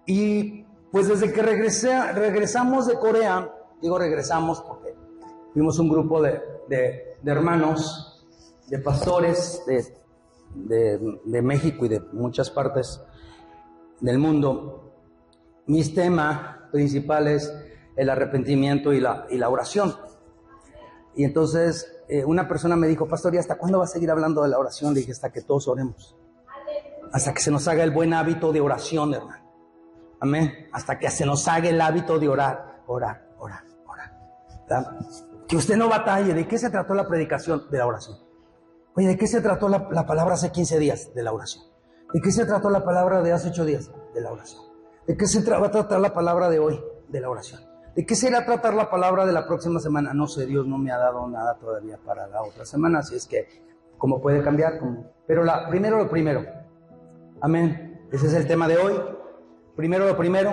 Y pues desde que regresamos de Corea, digo regresamos porque fuimos un grupo de hermanos, de pastores de México y de muchas partes del mundo. Mi tema principal es el arrepentimiento y la oración. Y entonces una persona me dijo: pastor, ¿y hasta cuándo va a seguir hablando de la oración? Le dije: hasta que todos oremos. Hasta que se nos haga el buen hábito de oración, hermano. Amén. Hasta que se nos haga el hábito de orar. ¿Verdad? Que usted no batalle. ¿De qué se trató la predicación? De la oración. Oye, ¿de qué se trató la palabra hace 15 días? De la oración. ¿De qué se trató la palabra de hace 8 días? De la oración. ¿De qué se va a tratar la palabra de hoy? De la oración. ¿De qué será tratar la palabra de la próxima semana? No sé, Dios no me ha dado nada todavía para la otra semana, así es que, ¿cómo puede cambiar? Pero primero lo primero. Amén. Ese es el tema de hoy. Primero lo primero.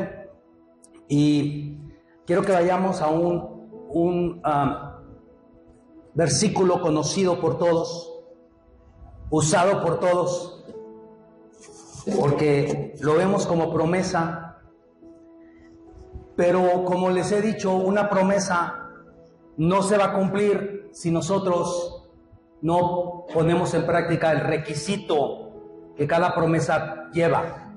Y quiero que vayamos a un versículo conocido por todos, usado por todos, porque lo vemos como promesa. Pero como les he dicho, una promesa no se va a cumplir si nosotros no ponemos en práctica el requisito que cada promesa lleva.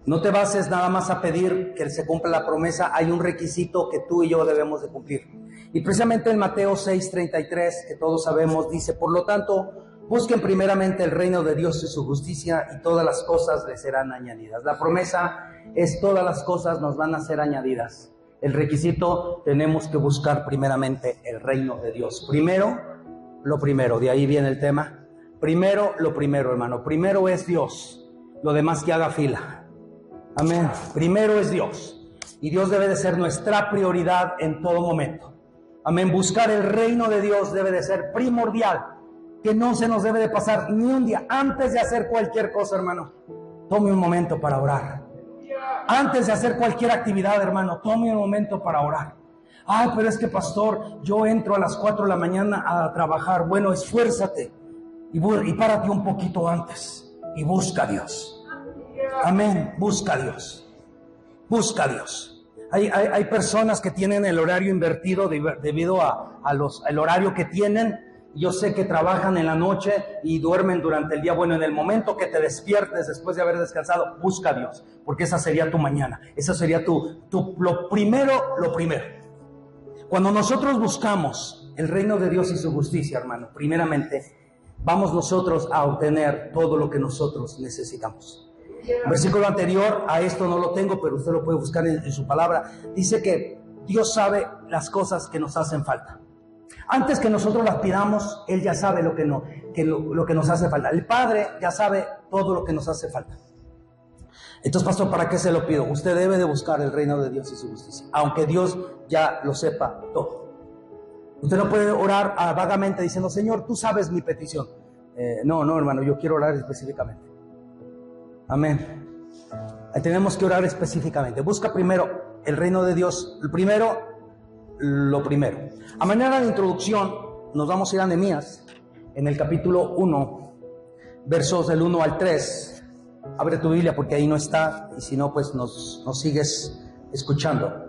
No te bases nada más a pedir que se cumpla la promesa, hay un requisito que tú y yo debemos de cumplir. Y precisamente en Mateo 6:33, que todos sabemos, dice: por lo tanto, busquen primeramente el reino de Dios y su justicia, y todas las cosas les serán añadidas. La promesa es: todas las cosas nos van a ser añadidas. El requisito: tenemos que buscar primeramente el reino de Dios. Primero, lo primero, de ahí viene el tema. Primero, lo primero, hermano. Primero es Dios, lo demás que haga fila. Amén. Primero es Dios. Y Dios debe de ser nuestra prioridad en todo momento. Amén. Buscar el reino de Dios debe de ser primordial. Que no se nos debe de pasar ni un día. Antes de hacer cualquier cosa, hermano, tome un momento para orar. Antes de hacer cualquier actividad, hermano, tome un momento para orar. Ay, pero es que, pastor, yo entro a las 4 de la mañana a trabajar. Bueno, esfuérzate y párate un poquito antes y busca a Dios. Amén. Busca a Dios. Busca a Dios. Hay personas que tienen el horario invertido debido al horario que tienen. Yo sé que trabajan en la noche y duermen durante el día. Bueno, en el momento que te despiertes después de haber descansado, busca a Dios, porque esa sería tu mañana. Esa sería lo primero. Cuando nosotros buscamos el reino de Dios y su justicia, hermano, primeramente vamos nosotros a obtener todo lo que nosotros necesitamos. El versículo anterior a esto no lo tengo, pero usted lo puede buscar en su palabra. Dice que Dios sabe las cosas que nos hacen falta. Antes que nosotros las pidamos, Él ya sabe lo que nos hace falta. El Padre ya sabe todo lo que nos hace falta. Entonces, pastor, ¿para qué se lo pido? Usted debe de buscar el reino de Dios y su justicia, aunque Dios ya lo sepa todo. Usted no puede orar vagamente diciendo: Señor, tú sabes mi petición. No, hermano, yo quiero orar específicamente. Amén. Tenemos que orar específicamente. Busca primero el reino de Dios. Lo primero. A manera de introducción, nos vamos a ir a Nehemías, en el capítulo 1, versos del 1 al 3. Abre tu Biblia porque ahí no está, y si no, pues nos sigues escuchando.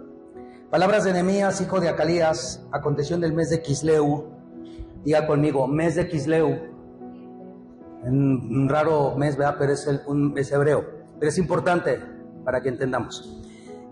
Palabras de Nehemías, hijo de Acalías. Aconteció en el mes de Quisleu. Diga conmigo, mes de Quisleu. Un raro mes, ¿verdad? Pero un mes hebreo. Pero es importante para que entendamos.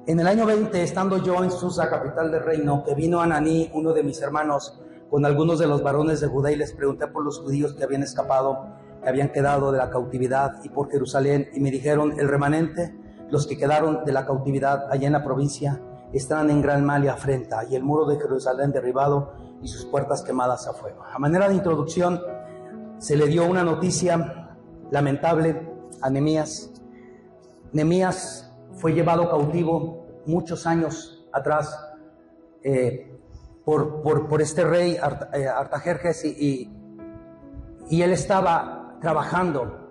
En el año 20, estando yo en Susa, capital del reino, que vino Ananí, uno de mis hermanos, con algunos de los varones de Judá, y les pregunté por los judíos que habían escapado, que habían quedado de la cautividad, y por Jerusalén, y me dijeron: el remanente, los que quedaron de la cautividad allá en la provincia, están en gran mal y afrenta, y el muro de Jerusalén derribado, y sus puertas quemadas a fuego. A manera de introducción, se le dio una noticia lamentable a Nehemías. Nehemías fue llevado cautivo muchos años atrás por este rey Artajerjes, y él estaba trabajando,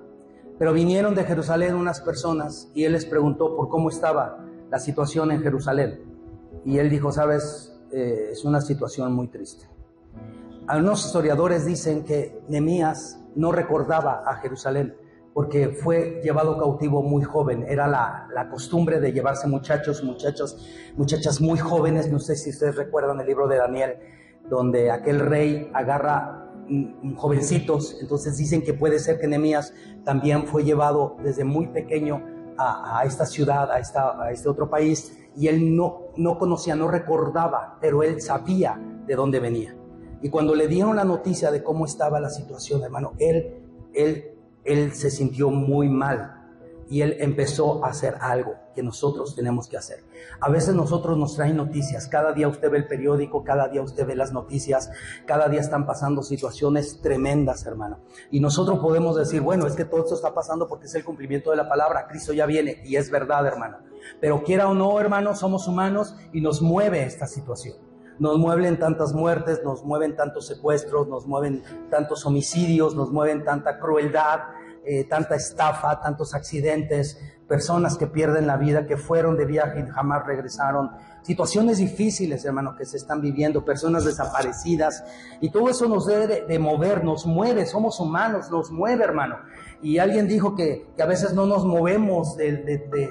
pero vinieron de Jerusalén unas personas y él les preguntó por cómo estaba la situación en Jerusalén, y él dijo: sabes, es una situación muy triste. Algunos historiadores dicen que Nehemías no recordaba a Jerusalén, porque fue llevado cautivo muy joven. Era la costumbre de llevarse muchachas muy jóvenes. No sé si ustedes recuerdan el libro de Daniel, donde aquel rey agarra jovencitos. Entonces dicen que puede ser que Nehemías también fue llevado desde muy pequeño a esta ciudad, a este otro país, y él no conocía, no recordaba, pero él sabía de dónde venía. Y cuando le dieron la noticia de cómo estaba la situación, hermano, él se sintió muy mal, y él empezó a hacer algo que nosotros tenemos que hacer. A veces nosotros nos traen noticias, cada día usted ve el periódico, cada día usted ve las noticias, cada día están pasando situaciones tremendas, hermano. Y nosotros podemos decir, bueno, es que todo esto está pasando porque es el cumplimiento de la palabra, Cristo ya viene, y es verdad, hermano. Pero quiera o no, hermano, somos humanos y nos mueve esta situación. Nos mueven tantas muertes, nos mueven tantos secuestros, nos mueven tantos homicidios, nos mueven tanta crueldad, tanta estafa, tantos accidentes, personas que pierden la vida, que fueron de viaje y jamás regresaron, situaciones difíciles, hermano, que se están viviendo, personas desaparecidas, y todo eso nos debe de mover, nos mueve, somos humanos, nos mueve, hermano. Y alguien dijo que a veces no nos movemos,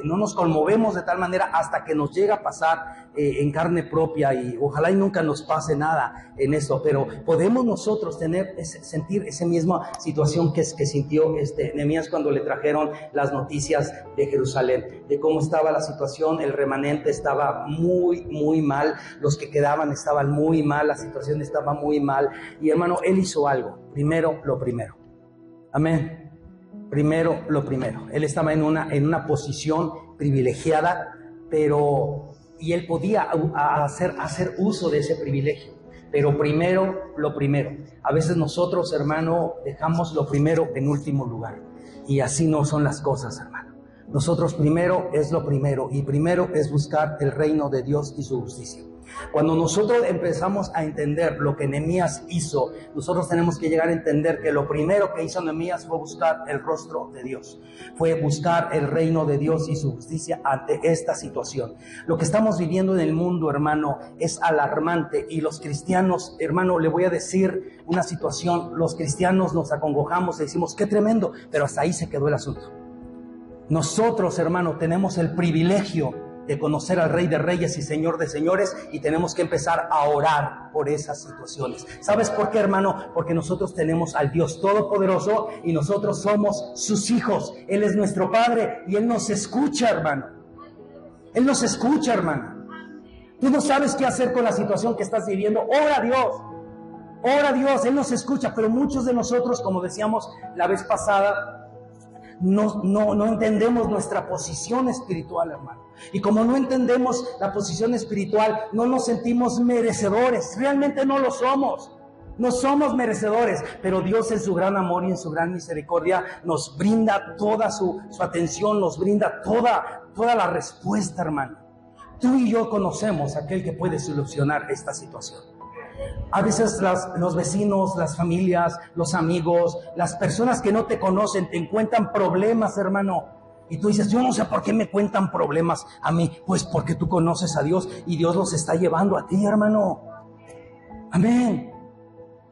no nos conmovemos de tal manera hasta que nos llega a pasar en carne propia, y ojalá y nunca nos pase nada en esto, pero podemos nosotros sentir esa misma situación que sintió Nehemías cuando le trajeron las noticias de Jerusalén, de cómo estaba la situación. El remanente estaba muy, muy mal, los que quedaban estaban muy mal, la situación estaba muy mal, y hermano, él hizo algo, primero lo primero, amén. Primero lo primero, él estaba en una posición privilegiada, y él podía hacer uso de ese privilegio, pero primero lo primero. A veces nosotros, hermano, dejamos lo primero en último lugar, y así no son las cosas, hermano. Nosotros primero es lo primero, y primero es buscar el reino de Dios y su justicia. Cuando nosotros empezamos a entender lo que Nehemías hizo, nosotros tenemos que llegar a entender que lo primero que hizo Nehemías fue buscar el rostro de Dios, fue buscar el reino de Dios y su justicia ante esta situación. Lo que estamos viviendo en el mundo, hermano, es alarmante, y los cristianos, hermano, le voy a decir una situación, los cristianos nos acongojamos y decimos, qué tremendo, pero hasta ahí se quedó el asunto. Nosotros, hermano, tenemos el privilegio de conocer al Rey de Reyes y Señor de Señores, y tenemos que empezar a orar por esas situaciones. ¿Sabes por qué, hermano? Porque nosotros tenemos al Dios Todopoderoso y nosotros somos sus hijos. Él es nuestro Padre y Él nos escucha, hermano. Él nos escucha, hermano. Tú no sabes qué hacer con la situación que estás viviendo. Ora a Dios. Ora a Dios. Él nos escucha, pero muchos de nosotros, como decíamos la vez pasada, no entendemos nuestra posición espiritual, hermano. Y como no entendemos la posición espiritual, no nos sentimos merecedores. Realmente no lo somos. No somos merecedores, pero Dios en su gran amor y en su gran misericordia nos brinda toda su atención, nos brinda toda la respuesta, hermano. Tú y yo conocemos a aquel que puede solucionar esta situación. A veces los vecinos, las familias, los amigos, las personas que no te conocen te encuentran problemas, hermano. Y tú dices, yo no sé por qué me cuentan problemas a mí. Pues porque tú conoces a Dios y Dios los está llevando a ti, hermano. Amén.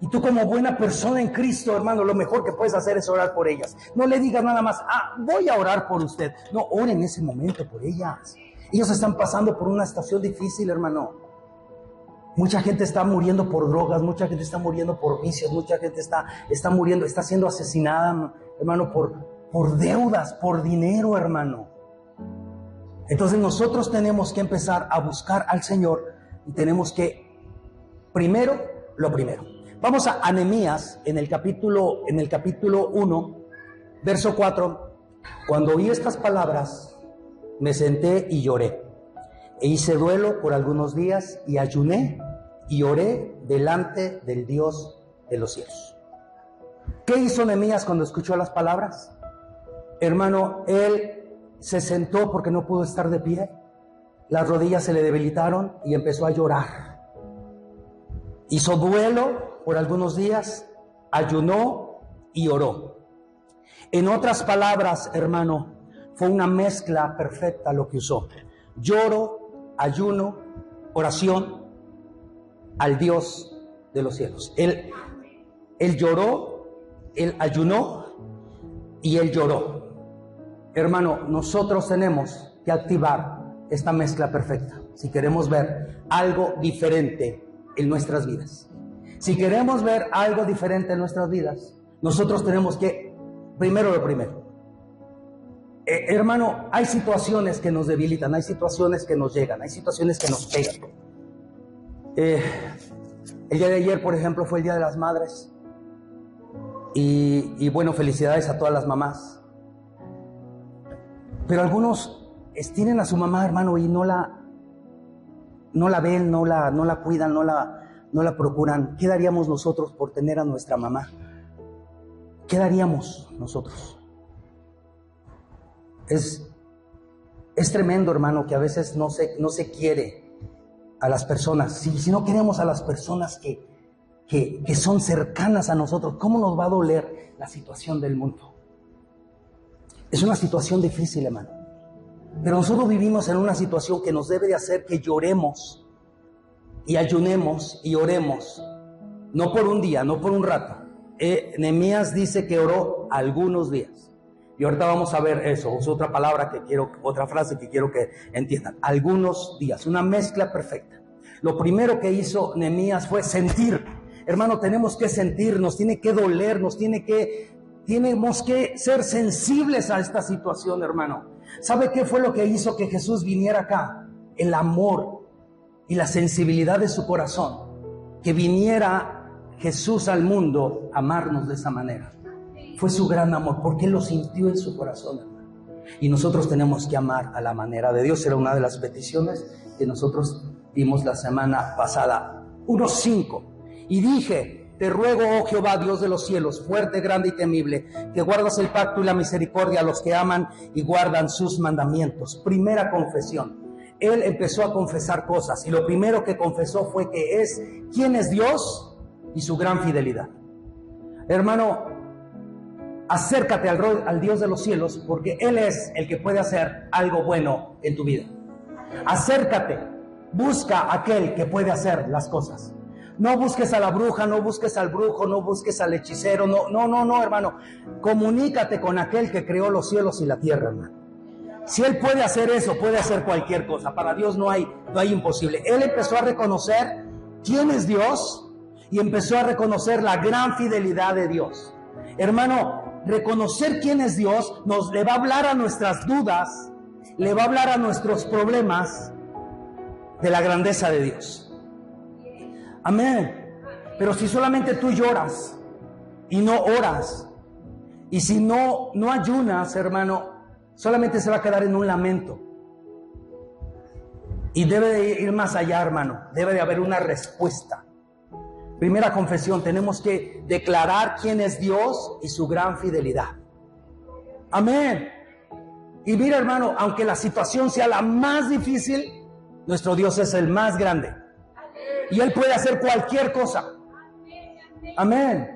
Y tú, como buena persona en Cristo, hermano, lo mejor que puedes hacer es orar por ellas. No le digas nada más, voy a orar por usted. No, ore en ese momento por ellas. Ellos están pasando por una situación difícil, hermano. Mucha gente está muriendo por drogas, mucha gente está muriendo por vicios, mucha gente está muriendo, está siendo asesinada, hermano, por deudas, por dinero, hermano. Entonces nosotros tenemos que empezar a buscar al Señor, y tenemos que, primero, lo primero. Vamos a Nehemías en el capítulo 1, verso 4. Cuando oí estas palabras, me senté y lloré. E hice duelo por algunos días y ayuné y oré delante del Dios de los cielos. ¿Qué hizo Nehemías cuando escuchó las palabras? Hermano, él se sentó porque no pudo estar de pie. Las rodillas se le debilitaron y empezó a llorar. Hizo duelo por algunos días, ayunó y oró. En otras palabras, hermano, fue una mezcla perfecta lo que usó. Lloro, ayuno, oración al Dios de los cielos. Él lloró, él ayunó, y él lloró. Hermano, nosotros tenemos que activar esta mezcla perfecta si queremos ver algo diferente en nuestras vidas. Si queremos ver algo diferente en nuestras vidas, nosotros tenemos que, primero lo primero, hermano, hay situaciones que nos debilitan, hay situaciones que nos llegan, hay situaciones que nos pegan. El día de ayer, por ejemplo, fue el Día de las Madres. Y bueno, felicidades a todas las mamás. Pero algunos tienen a su mamá, hermano, y no la ven, no la cuidan, no la procuran. ¿Qué daríamos nosotros por tener a nuestra mamá? ¿Qué daríamos nosotros? Es tremendo, hermano, que a veces no se quiere a las personas. Si no queremos a las personas que son cercanas a nosotros, ¿cómo nos va a doler la situación del mundo? Es una situación difícil, hermano. Pero nosotros vivimos en una situación que nos debe de hacer que lloremos y ayunemos y oremos. No por un día, no por un rato. Nehemías dice que oró algunos días. Y ahorita vamos a ver eso. Es otra palabra otra frase que quiero que entiendan. Algunos días, una mezcla perfecta. Lo primero que hizo Nehemías fue sentir. Hermano, tenemos que sentir, nos tiene que doler, tenemos que ser sensibles a esta situación, hermano. ¿Sabe qué fue lo que hizo que Jesús viniera acá? El amor y la sensibilidad de su corazón. Que viniera Jesús al mundo a amarnos de esa manera. Fue su gran amor, porque Él lo sintió en su corazón, hermano. Y nosotros tenemos que amar a la manera de Dios. Era una de las peticiones que nosotros vimos la semana pasada. 1:5. Y dije, te ruego, oh Jehová, Dios de los cielos, fuerte, grande y temible, que guardas el pacto y la misericordia a los que aman y guardan sus mandamientos. Primera confesión. Él empezó a confesar cosas y lo primero que confesó fue que quién es Dios y su gran fidelidad. Hermano, acércate al Dios de los cielos, porque Él es el que puede hacer algo bueno en tu vida. Acércate, busca a aquel que puede hacer las cosas. No busques a la bruja, no busques al brujo, no busques al hechicero, no, hermano. Comunícate con aquel que creó los cielos y la tierra, hermano. Si Él puede hacer eso, puede hacer cualquier cosa. Para Dios no hay imposible. Él empezó a reconocer quién es Dios y empezó a reconocer la gran fidelidad de Dios. Hermano, reconocer quién es Dios le va a hablar a nuestras dudas, le va a hablar a nuestros problemas de la grandeza de Dios. Amén. Pero si solamente tú lloras y no oras, y si no ayunas, hermano, solamente se va a quedar en un lamento. Y debe de ir más allá, hermano. Debe de haber una respuesta. Primera confesión, tenemos que declarar quién es Dios y su gran fidelidad. Amén. Y mira, hermano, aunque la situación sea la más difícil, nuestro Dios es el más grande. Y Él puede hacer cualquier cosa. Amén.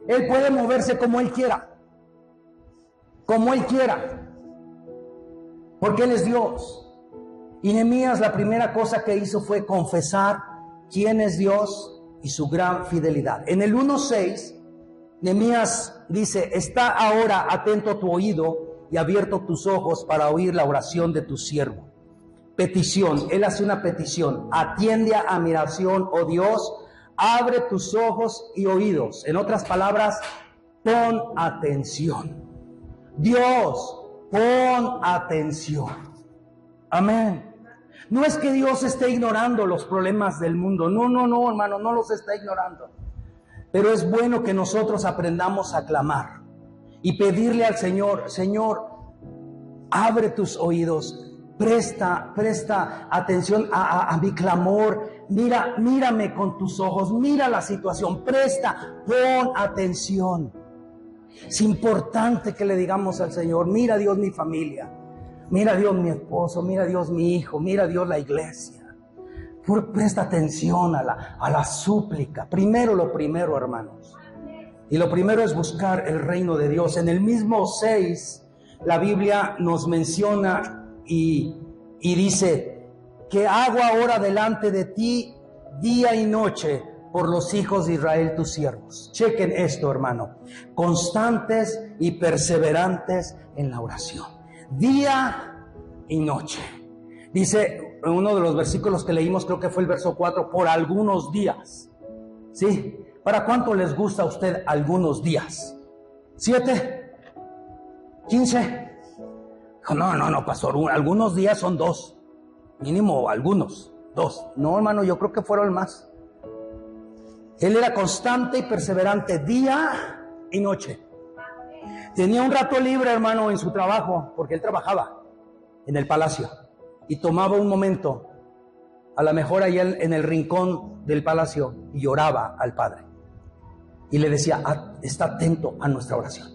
Él puede moverse como Él quiera. Como Él quiera. Porque Él es Dios. Y Nehemías, la primera cosa que hizo fue confesar quién es Dios y su gran fidelidad. En el 1:6, Nehemías dice: está ahora atento tu oído y abierto tus ojos para oír la oración de tu siervo. Petición, él hace una petición: atiende a mi oración, oh Dios, abre tus ojos y oídos. En otras palabras, pon atención. Dios, pon atención. Amén. No es que Dios esté ignorando los problemas del mundo. No, hermano, no los está ignorando. Pero es bueno que nosotros aprendamos a clamar y pedirle al Señor: Señor, abre tus oídos. Presta atención a mi clamor. Mírame con tus ojos. Mira la situación. Pon atención. Es importante que le digamos al Señor: mira, Dios, mi familia. Mira, Dios, mi esposo. Mira, Dios, mi hijo. Mira, Dios, la iglesia. Presta atención a la súplica. Lo primero, hermanos. Y lo primero es buscar el reino de Dios. En el mismo 6, la Biblia nos menciona y dice: que hago ahora delante de ti día y noche por los hijos de Israel tus siervos. Chequen esto, hermano. Constantes y perseverantes en la oración, día y noche. Dice en uno de los versículos que leímos, creo que fue el verso 4, por algunos días. ¿Sí? ¿Para cuánto les gusta a usted algunos días? ¿7? ¿15? No, pastor, algunos días son 2. Mínimo algunos, 2. No, hermano, yo creo que fueron más. Él era constante y perseverante día y noche. Tenía un rato libre, hermano, en su trabajo, porque él trabajaba en el palacio. Y tomaba un momento, a lo mejor allá en el rincón del palacio, y oraba al Padre. Y le decía, está atento a nuestra oración.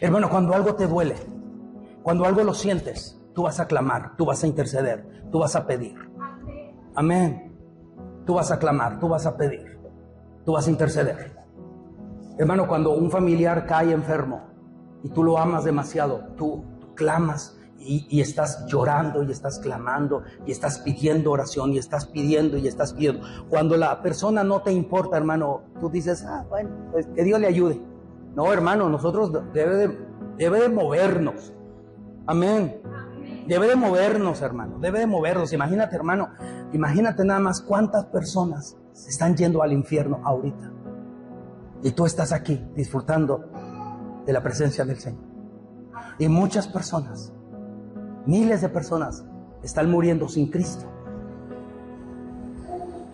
Hermano, cuando algo te duele, cuando algo lo sientes, tú vas a clamar, tú vas a interceder, tú vas a pedir. Amén. Tú vas a clamar, tú vas a pedir, tú vas a interceder. Hermano, cuando un familiar cae enfermo y tú lo amas demasiado, tú clamas y estás llorando y estás clamando y estás pidiendo oración y estás pidiendo y estás pidiendo. Cuando la persona no te importa, hermano, tú dices, bueno, pues que Dios le ayude. No, hermano, nosotros debe de movernos. Amén. Debe de movernos, hermano. Debe de movernos. Imagínate, hermano. Imagínate nada más cuántas personas se están yendo al infierno ahorita. Y tú estás aquí disfrutando de la presencia del Señor. Y muchas personas, miles de personas, están muriendo sin Cristo.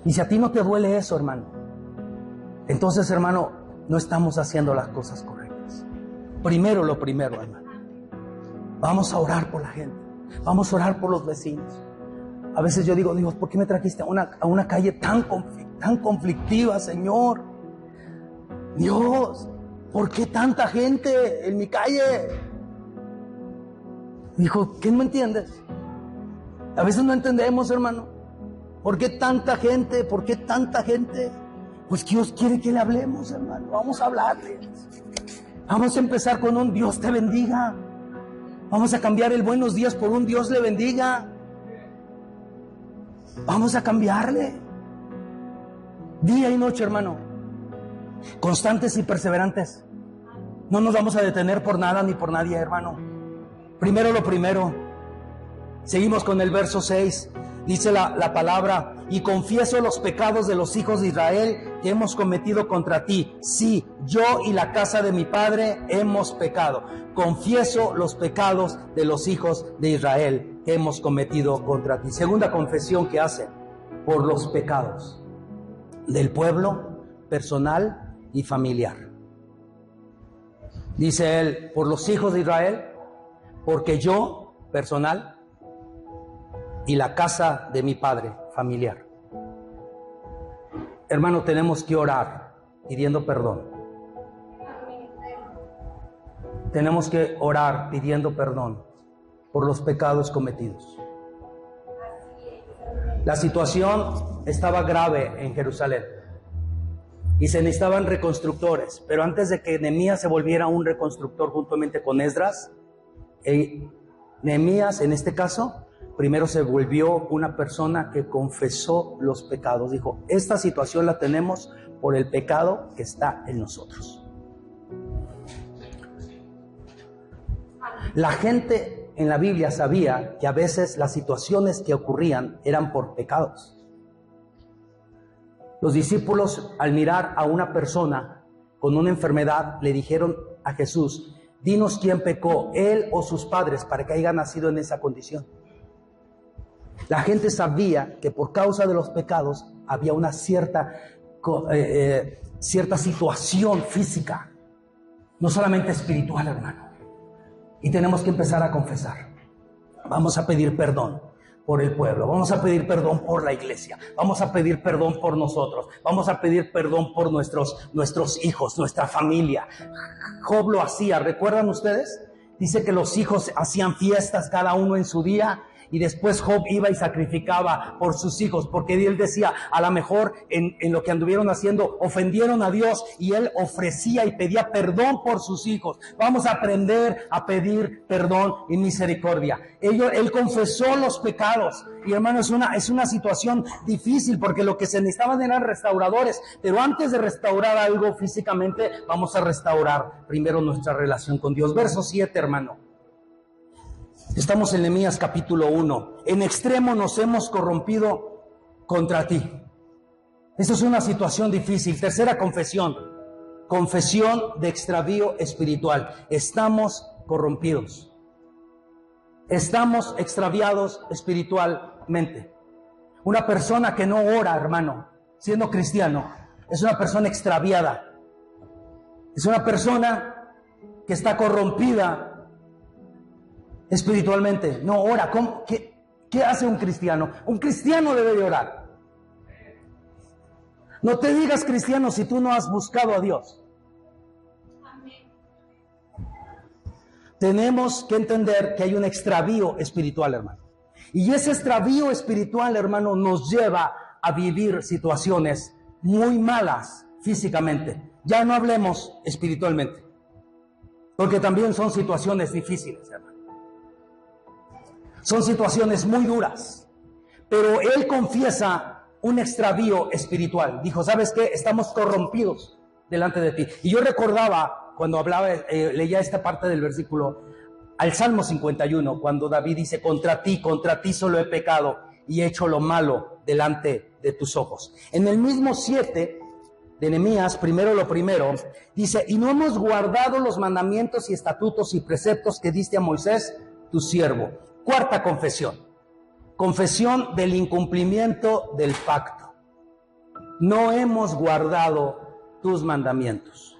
Y si a ti no te duele eso, hermano, entonces, hermano, no estamos haciendo las cosas correctas. Primero lo primero, hermano. Vamos a orar por la gente. Vamos a orar por los vecinos. A veces yo digo, Dios, ¿por qué me trajiste a una calle tan conflictiva, Señor? Dios, ¿por qué tanta gente en mi calle? Dijo, ¿qué no entiendes? A veces no entendemos, hermano. ¿Por qué tanta gente? ¿Por qué tanta gente? Pues Dios quiere que le hablemos, hermano. Vamos a hablarle. Vamos a empezar con un Dios te bendiga. Vamos a cambiar el buenos días por un Dios le bendiga. Vamos a cambiarle. Día y noche, hermano. Constantes y perseverantes. No nos vamos a detener por nada ni por nadie, hermano. Primero lo primero. Seguimos con el verso 6. Dice la palabra, y confieso los pecados de los hijos de Israel que hemos cometido contra ti. Sí, yo y la casa de mi padre hemos pecado. Confieso los pecados de los hijos de Israel que hemos cometido contra ti. Segunda confesión que hace, por los pecados del pueblo, personal y familiar. Dice él, por los hijos de Israel, porque yo, personal, y la casa de mi padre, familiar. Hermano, tenemos que orar pidiendo perdón. Tenemos que orar pidiendo perdón por los pecados cometidos. La situación estaba grave en Jerusalén y se necesitaban reconstructores, pero antes de que Nehemías se volviera un reconstructor juntamente con Esdras, Nehemías en este caso primero se volvió una persona que confesó los pecados. Dijo, esta situación la tenemos por el pecado que está en nosotros. La gente en la Biblia sabía que a veces las situaciones que ocurrían eran por pecados. Los discípulos, al mirar a una persona con una enfermedad, le dijeron a Jesús, dinos quién pecó, él o sus padres, para que haya nacido en esa condición. La gente sabía que por causa de los pecados había una cierta situación física, no solamente espiritual, hermano. Y tenemos que empezar a confesar. Vamos a pedir perdón por el pueblo, vamos a pedir perdón por la iglesia, vamos a pedir perdón por nosotros, vamos a pedir perdón por nuestros hijos, nuestra familia. Job lo hacía, ¿recuerdan ustedes? Dice que los hijos hacían fiestas cada uno en su día Y después Job iba y sacrificaba por sus hijos, porque él decía, a lo mejor en lo que anduvieron haciendo, ofendieron a Dios, y él ofrecía y pedía perdón por sus hijos. Vamos a aprender a pedir perdón y misericordia. Él confesó los pecados. Y hermano, es una situación difícil, porque lo que se necesitaban eran restauradores. Pero antes de restaurar algo físicamente, vamos a restaurar primero nuestra relación con Dios. Verso 7, hermano. Estamos en Nehemías capítulo 1. En extremo nos hemos corrompido contra ti. Esto es una situación difícil. Tercera confesión. Confesión de extravío espiritual. Estamos corrompidos. Estamos extraviados espiritualmente. Una persona que no ora, hermano, siendo cristiano, es una persona extraviada. Es una persona que está corrompida espiritualmente. No ora. ¿Qué hace un cristiano? Un cristiano debe de orar. No te digas cristiano si tú no has buscado a Dios. Tenemos que entender que hay un extravío espiritual, hermano. Y ese extravío espiritual, hermano, nos lleva a vivir situaciones muy malas físicamente. Ya no hablemos espiritualmente, porque también son situaciones difíciles, hermano. Son situaciones muy duras. Pero él confiesa un extravío espiritual. Dijo, ¿sabes qué? Estamos corrompidos delante de ti. Y yo recordaba, cuando hablaba, leía esta parte del versículo, al Salmo 51, cuando David dice, contra ti solo he pecado y he hecho lo malo delante de tus ojos. En el mismo 7 de Nehemías, primero lo primero, dice, y no hemos guardado los mandamientos y estatutos y preceptos que diste a Moisés, tu siervo. Cuarta confesión. Confesión del incumplimiento del pacto. No hemos guardado tus mandamientos.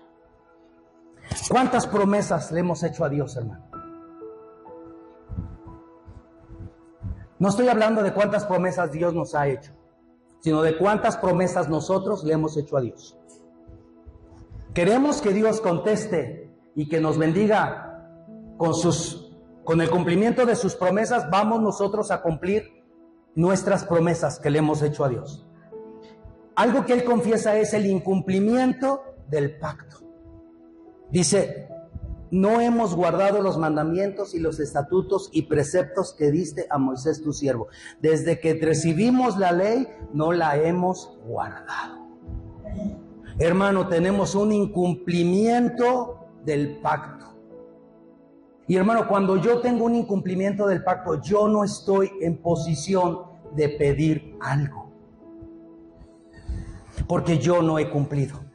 ¿Cuántas promesas le hemos hecho a Dios, hermano? No estoy hablando de cuántas promesas Dios nos ha hecho, sino de cuántas promesas nosotros le hemos hecho a Dios. Queremos que Dios conteste y que nos bendiga con el cumplimiento de sus promesas. Vamos nosotros a cumplir nuestras promesas que le hemos hecho a Dios. Algo que él confiesa es el incumplimiento del pacto. Dice, no hemos guardado los mandamientos y los estatutos y preceptos que diste a Moisés tu siervo. Desde que recibimos la ley, no la hemos guardado. Hermano, tenemos un incumplimiento del pacto. Y hermano, cuando yo tengo un incumplimiento del pacto, yo no estoy en posición de pedir algo, porque yo no he cumplido.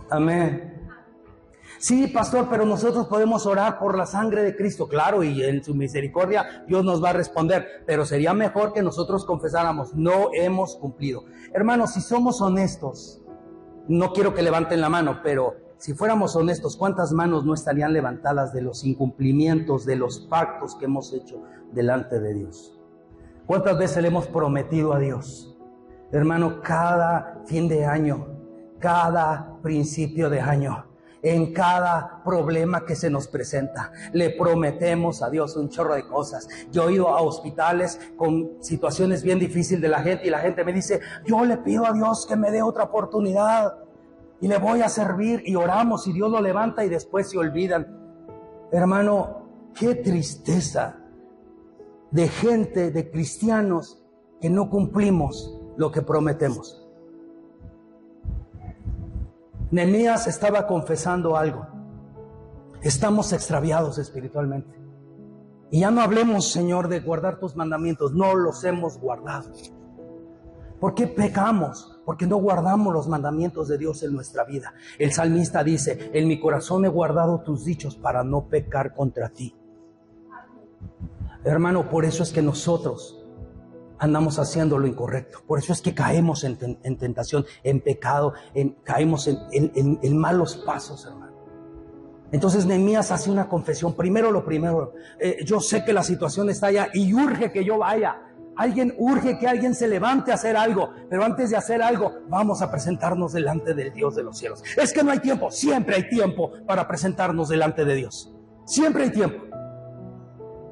Amén. Sí, pastor, pero nosotros podemos orar por la sangre de Cristo. Claro, y en su misericordia Dios nos va a responder. Pero sería mejor que nosotros confesáramos, no hemos cumplido. Hermanos, si somos honestos, no quiero que levanten la mano, pero si fuéramos honestos, ¿cuántas manos no estarían levantadas de los incumplimientos, de los pactos que hemos hecho delante de Dios? ¿Cuántas veces le hemos prometido a Dios? Hermano, cada fin de año, cada principio de año, en cada problema que se nos presenta, le prometemos a Dios un chorro de cosas. Yo he ido a hospitales con situaciones bien difíciles de la gente y la gente me dice, yo le pido a Dios que me dé otra oportunidad y le voy a servir, y oramos y Dios lo levanta y después se olvidan. Hermano, qué tristeza de gente, de cristianos que no cumplimos lo que prometemos. Nehemías estaba confesando algo. Estamos extraviados espiritualmente. Y ya no hablemos, Señor, de guardar tus mandamientos. No los hemos guardado. ¿Por qué pecamos? Porque no guardamos los mandamientos de Dios en nuestra vida. El salmista dice, en mi corazón he guardado tus dichos para no pecar contra ti. Hermano, por eso es que nosotros andamos haciendo lo incorrecto. Por eso es que caemos en tentación, en pecado, caemos en malos pasos, hermano. Entonces Nehemías hace una confesión. Primero lo primero, yo sé que la situación está allá y urge que yo vaya. Urge que alguien se levante a hacer algo. Pero antes de hacer algo, vamos a presentarnos delante del Dios de los cielos. Es que no hay tiempo. Siempre hay tiempo para presentarnos delante de Dios. Siempre hay tiempo.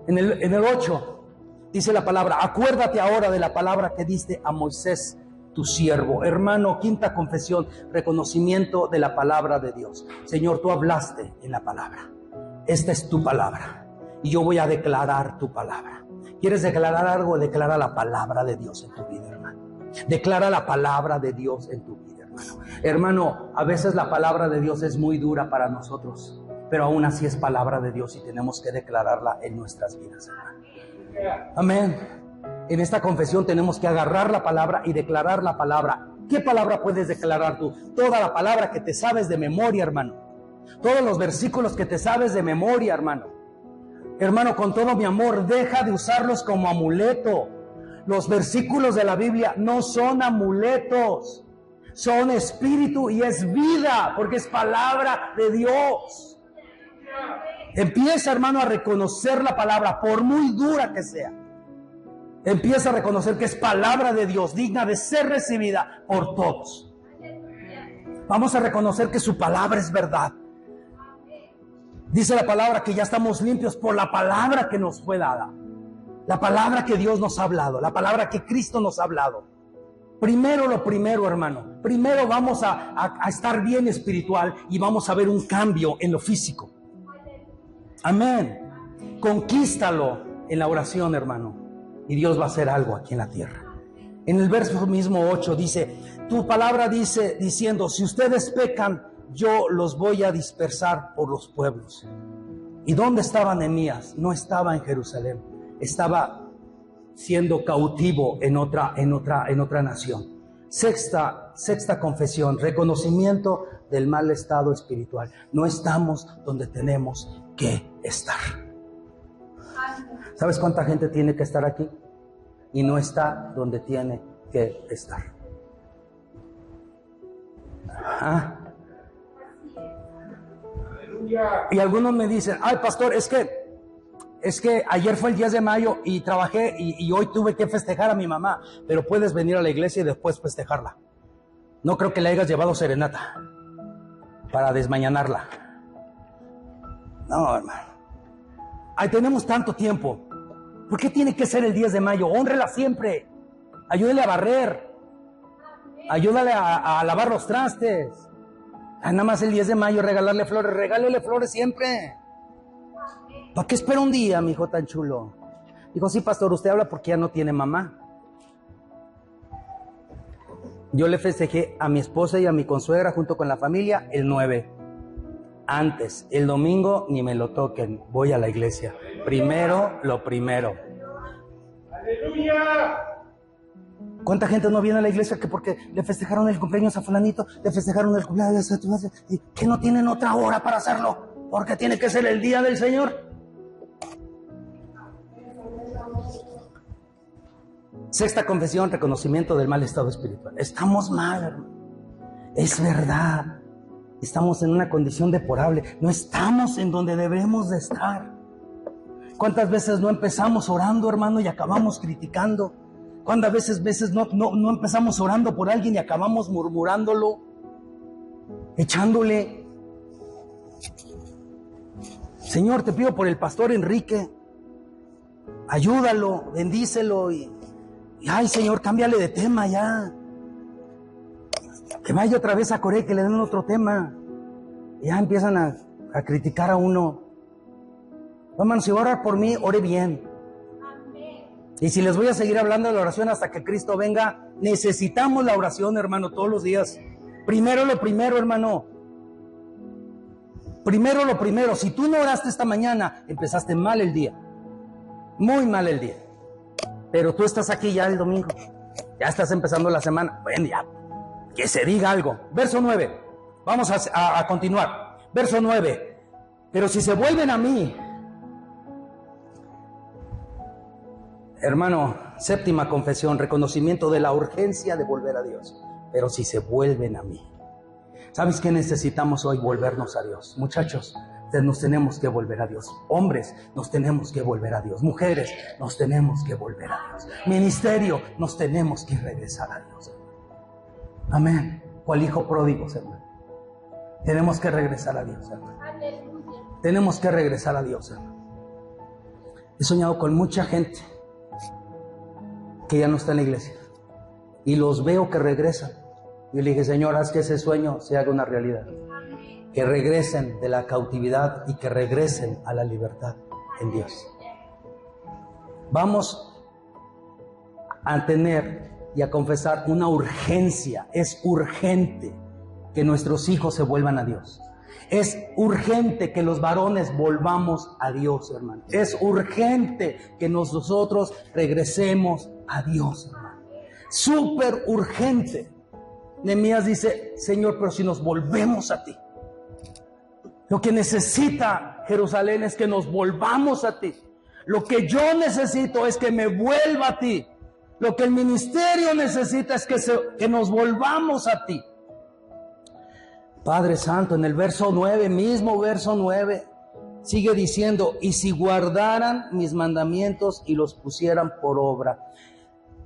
En el 8 dice la palabra: acuérdate ahora de la palabra que diste a Moisés, tu siervo. Hermano, quinta confesión, reconocimiento de la palabra de Dios. Señor, tú hablaste en la palabra. Esta es tu palabra y yo voy a declarar tu palabra. ¿Quieres declarar algo? Declara la palabra de Dios en tu vida, hermano. Declara la palabra de Dios en tu vida, hermano. Hermano, a veces la palabra de Dios es muy dura para nosotros, pero aún así es palabra de Dios y tenemos que declararla en nuestras vidas, hermano. Amén. En esta confesión tenemos que agarrar la palabra y declarar la palabra. ¿Qué palabra puedes declarar tú? Toda la palabra que te sabes de memoria, hermano. Todos los versículos que te sabes de memoria, hermano. Hermano, con todo mi amor, deja de usarlos como amuleto. Los versículos de la Biblia no son amuletos, son espíritu y es vida, porque es palabra de Dios. Empieza, hermano, a reconocer la palabra, por muy dura que sea. Empieza a reconocer que es palabra de Dios, digna de ser recibida por todos. Vamos a reconocer que su palabra es verdad. Dice la palabra que ya estamos limpios por la palabra que nos fue dada. La palabra que Dios nos ha hablado, la palabra que Cristo nos ha hablado. Primero lo primero, hermano. Primero vamos a estar bien espiritual y vamos a ver un cambio en lo físico. Amén. Conquístalo en la oración, hermano. Y Dios va a hacer algo aquí en la tierra. En el verso mismo 8 dice: tu palabra dice, diciendo, si ustedes pecan, yo los voy a dispersar por los pueblos. ¿Y dónde estaba Nehemías? No estaba en Jerusalén, estaba siendo cautivo en otra nación. Sexta confesión, reconocimiento del mal estado espiritual. No estamos donde tenemos que estar. ¿Sabes cuánta gente tiene que estar aquí? Y no está donde tiene que estar. ¿Ah? Y algunos me dicen: ay, pastor, es que ayer fue el 10 de mayo y trabajé y hoy tuve que festejar a mi mamá. Pero puedes venir a la iglesia y después festejarla. No creo que le hayas llevado serenata para desmañanarla. No, hermano. Ahí tenemos tanto tiempo. ¿Por qué tiene que ser el 10 de mayo? Hónrela siempre. Ayúdale a barrer. Ayúdale a lavar los trastes. Nada más el 10 de mayo regalarle flores. Regálele flores siempre. ¿Para qué espera un día, mi hijo tan chulo? Dijo: sí, pastor, usted habla porque ya no tiene mamá. Yo le festejé a mi esposa y a mi consuegra junto con la familia el 9. Antes, el domingo ni me lo toquen, voy a la iglesia. Primero lo primero. ¡Aleluya! ¿Cuánta gente no viene a la iglesia que porque le festejaron el cumpleaños a fulanito, le festejaron el cumpleaños a tu madre, y que no tienen otra hora para hacerlo? Porque tiene que ser el día del Señor. Sexta confesión, reconocimiento del mal estado espiritual. Estamos mal, hermano. Es verdad. Estamos en una condición deplorable. No estamos en donde debemos de estar. ¿Cuántas veces no empezamos orando, hermano, y acabamos criticando? ¿Cuántas veces no empezamos orando por alguien y acabamos murmurándolo? Echándole. Señor, te pido por el pastor Enrique. Ayúdalo, bendícelo y ay, Señor, cámbiale de tema ya. Que vaya otra vez a Corea, que le den otro tema. Y ya empiezan a criticar a uno. Hermano, si va a orar por mí, ore bien. Y si les voy a seguir hablando de la oración hasta que Cristo venga, necesitamos la oración, hermano, todos los días. Primero lo primero, hermano. Primero lo primero. Si tú no oraste esta mañana, empezaste mal el día. Muy mal el día. Pero tú estás aquí ya el domingo. Ya estás empezando la semana. Bueno, ya. Que se diga algo. Verso 9. Vamos a continuar. Verso 9. Pero si se vuelven a mí. Hermano, séptima confesión, reconocimiento de la urgencia de volver a Dios. Pero si se vuelven a mí. ¿Sabes qué necesitamos hoy? Volvernos a Dios. Muchachos, nos tenemos que volver a Dios. Hombres, nos tenemos que volver a Dios. Mujeres, nos tenemos que volver a Dios. Ministerio, nos tenemos que regresar a Dios. Amén. ¿Cuál hijo pródigo, hermano? Tenemos que regresar a Dios, hermano. Tenemos que regresar a Dios, hermano. He soñado con mucha gente que ya no está en la iglesia y los veo que regresan. Yo le dije, Señor, haz que ese sueño se haga una realidad. Que regresen de la cautividad y que regresen a la libertad en Dios. Vamos a tener y a confesar una urgencia. Es urgente que nuestros hijos se vuelvan a Dios. Es urgente que los varones volvamos a Dios, hermano. Es urgente que nosotros regresemos a Dios, hermano. Súper urgente. Nehemías dice, Señor, pero si nos volvemos a ti. Lo que necesita Jerusalén es que nos volvamos a ti. Lo que yo necesito es que me vuelva a ti. Lo que el ministerio necesita es que nos volvamos a ti. Padre Santo, en el verso 9, mismo verso 9, sigue diciendo, y si guardaran mis mandamientos y los pusieran por obra.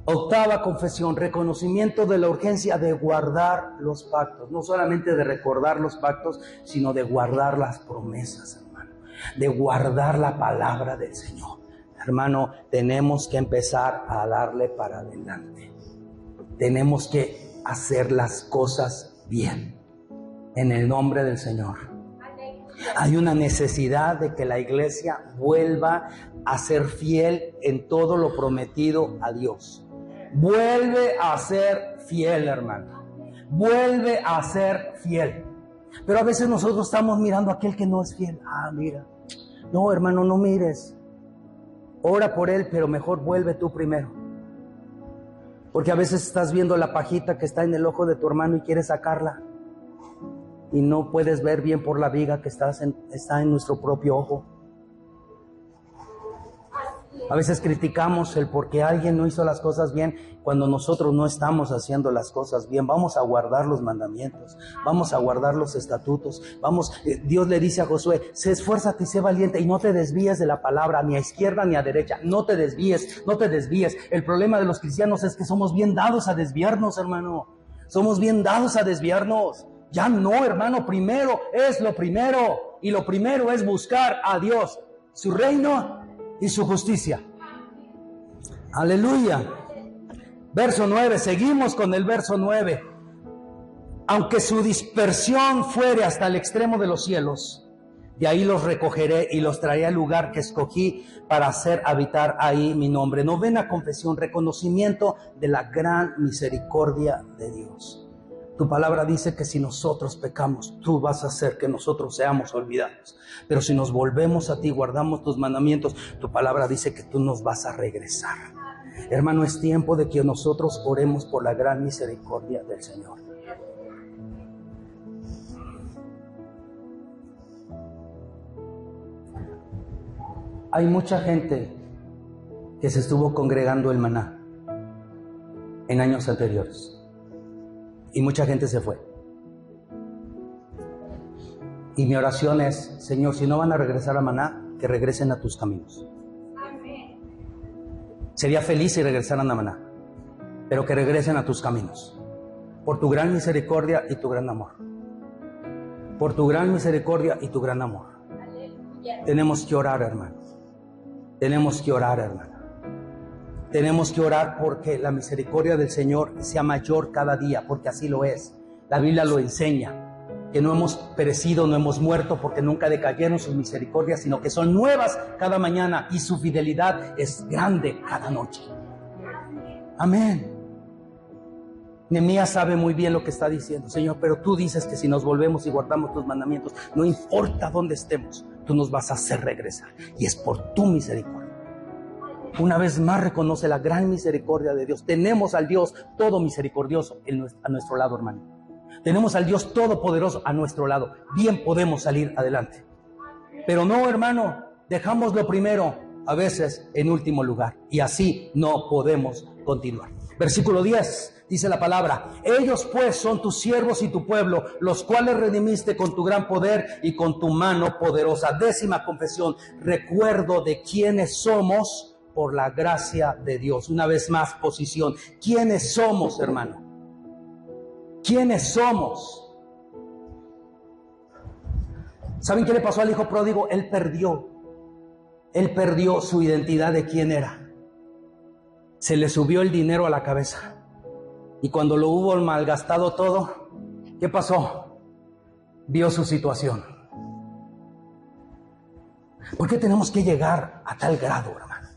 Octava confesión, reconocimiento de la urgencia de guardar los pactos. No solamente de recordar los pactos, sino de guardar las promesas, hermano. De guardar la palabra del Señor. Hermano, tenemos que empezar a darle para adelante. Tenemos que hacer las cosas bien. En el nombre del Señor. Hay una necesidad de que la iglesia vuelva a ser fiel en todo lo prometido a Dios. Vuelve a ser fiel, hermano. Vuelve a ser fiel. Pero a veces nosotros estamos mirando a aquel que no es fiel. Ah, mira. No, hermano, no mires. Ora por él, pero mejor vuelve tú primero. Porque a veces estás viendo la pajita que está en el ojo de tu hermano y quieres sacarla. Y no puedes ver bien por la viga que está en nuestro propio ojo. A veces criticamos el por qué alguien no hizo las cosas bien cuando nosotros no estamos haciendo las cosas bien. Vamos a guardar los mandamientos, vamos a guardar los estatutos. Dios le dice a Josué, esfuérzate y sé valiente y no te desvíes de la palabra, ni a izquierda ni a derecha. No te desvíes, no te desvíes. El problema de los cristianos es que somos bien dados a desviarnos, hermano. Somos bien dados a desviarnos. Ya no, hermano, primero es lo primero. Y lo primero es buscar a Dios, su reino y su justicia. Aleluya. Verso 9, seguimos con el verso 9. Aunque su dispersión fuere hasta el extremo de los cielos, de ahí los recogeré y los traeré al lugar que escogí para hacer habitar ahí mi nombre. Novena confesión, reconocimiento de la gran misericordia de Dios. Tu palabra dice que si nosotros pecamos, tú vas a hacer que nosotros seamos olvidados. Pero si nos volvemos a ti, guardamos tus mandamientos, tu palabra dice que tú nos vas a regresar. Hermano, es tiempo de que nosotros oremos por la gran misericordia del Señor. Hay mucha gente que se estuvo congregando el maná en años anteriores. Y mucha gente se fue. Y mi oración es, Señor, si no van a regresar a Maná, que regresen a tus caminos. Amén. Sería feliz si regresaran a Maná, pero que regresen a tus caminos. Por tu gran misericordia y tu gran amor. Por tu gran misericordia y tu gran amor. Aleluya. Tenemos que orar, hermano. Tenemos que orar, hermano. Tenemos que orar porque la misericordia del Señor sea mayor cada día, porque así lo es. La Biblia lo enseña, que no hemos perecido, no hemos muerto porque nunca decayeron sus misericordias, sino que son nuevas cada mañana y su fidelidad es grande cada noche. Amén. Nehemías sabe muy bien lo que está diciendo. Señor, pero tú dices que si nos volvemos y guardamos tus mandamientos, no importa dónde estemos, tú nos vas a hacer regresar. Y es por tu misericordia. Una vez más reconoce la gran misericordia de Dios. Tenemos al Dios todo misericordioso a nuestro lado, hermano. Tenemos al Dios todopoderoso a nuestro lado. Bien podemos salir adelante. Pero no, hermano, dejamos lo primero a veces en último lugar. Y así no podemos continuar. Versículo 10, dice la palabra. Ellos pues son tus siervos y tu pueblo, los cuales redimiste con tu gran poder y con tu mano poderosa. Décima confesión, recuerdo de quiénes somos por la gracia de Dios. Una vez más, posición. ¿Quiénes somos, hermano? ¿Quiénes somos? ¿Saben qué le pasó al hijo pródigo? Él perdió Él perdió su identidad de quién era. Se le subió el dinero a la cabeza. Y cuando lo hubo malgastado todo, ¿qué pasó? Vio su situación. ¿Por qué tenemos que llegar a tal grado, hermano?